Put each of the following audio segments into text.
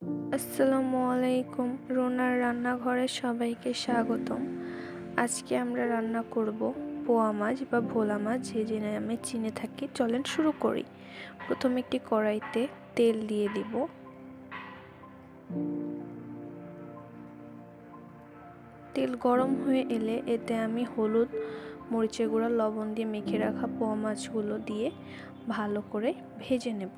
আসসালামু আলাইকুম। রুনার রান্নাঘরে সবাইকে স্বাগতম। আজকে আমরা রান্না করব পোয়া মাছ বা ভোলা মাছ, যে নামে চিনে থাকি। চলেন শুরু করি। প্রথমে একটি কড়াইতে তেল দিয়ে দিব। তেল গরম হয়ে এলে এতে আমি হলুদ, মরিচের গুঁড়া, লবণ দিয়ে মেখে রাখা পোয়া মাছগুলো দিয়ে ভালো করে ভেজে নেব।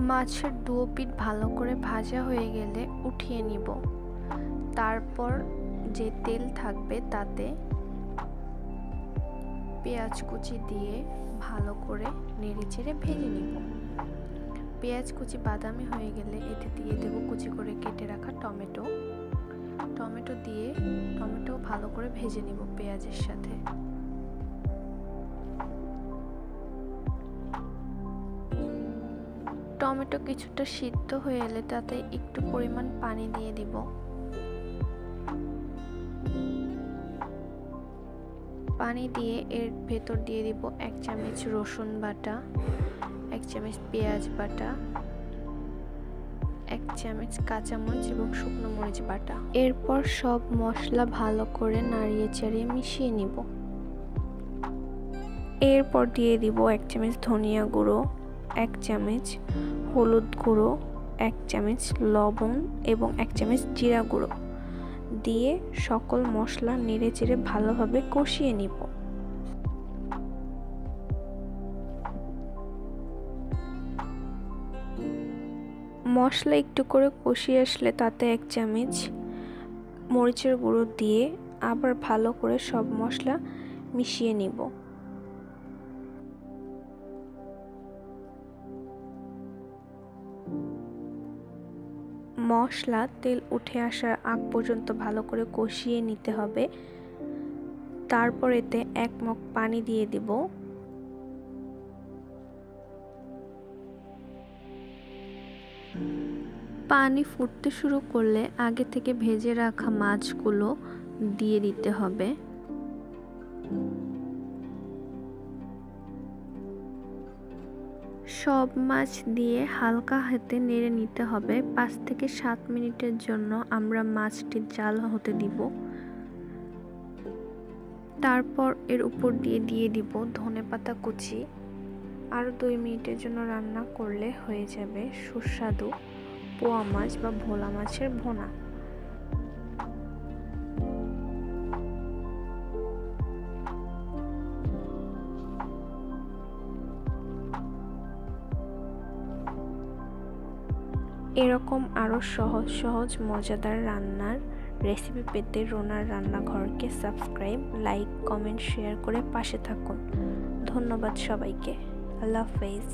মাছের দুই পিঠ ভালো করে ভাজা হয়ে গেলে উঠিয়ে নিব। তারপর যে তেল থাকবে তাতে পেঁয়াজ কুচি দিয়ে ভালো করে নেড়েচেড়ে ভেজে নিব। পেঁয়াজ কুচি বাদামি হয়ে গেলে এতে দিয়ে দেব কুচি করে কেটে রাখা টমেটো দিয়ে টমেটো ভালো করে ভেজে নিব পেঁয়াজের সাথে। টমেটো কিছুটা সিদ্ধ হয়ে এলে তাতে একটু পরিমাণ পানি দিয়ে দিব। পানি দিয়ে এর ভেতর দিয়ে দিব 1 চামচ রসুন বাটা, 1 চামচ পেঁয়াজ বাটা, 1 চামচ কাঁচামরিচ এবং শুকনো মরিচ বাটা। এরপর সব মশলা ভালো করে নাড়িয়ে চাড়িয়ে মিশিয়ে নিব। এরপর দিয়ে দিব 1 চামচ ধনিয়া গুঁড়ো, 1 চামচ হলুদ গুঁড়ো, 1 চামচ লবণ এবং 1 চামচ জিরা গুঁড়ো দিয়ে সকল মশলা নেড়েচেড়ে ভালোভাবে কষিয়ে নিব। মশলা একটু করে কষিয়ে আসলে তাতে 1 চামচ মরিচের গুঁড়ো দিয়ে আবার ভালো করে সব মশলা মিশিয়ে নিব। মশলা তেল উঠে আসার আগ পর্যন্ত ভালো করে কষিয়ে নিতে হবে। তারপর এতে 1 মগ পানি দিয়ে দিব। পানি ফুটতে শুরু করলে আগে থেকে ভেজে রাখা মাছগুলো দিয়ে দিতে হবে। সব মাছ দিয়ে হালকা হাতে নেড়ে নিতে হবে। 5 থেকে 7 মিনিটের জন্য আমরা মাছটি জাল হতে দিব। তারপর এর উপর দিয়ে দিব ধনেপাতা কুচি। আরও 2 মিনিটের জন্য রান্না করলে হয়ে যাবে সুস্বাদু পোয়া মাছ বা ভোলা মাছের ভুনা। এরকম আরও সহজ মজাদার রান্নার রেসিপি পেতে রুনার রান্নাঘরকে সাবস্ক্রাইব, লাইক, কমেন্ট, শেয়ার করে পাশে থাকুন। ধন্যবাদ সবাইকে। আল্লাহ হাফেজ।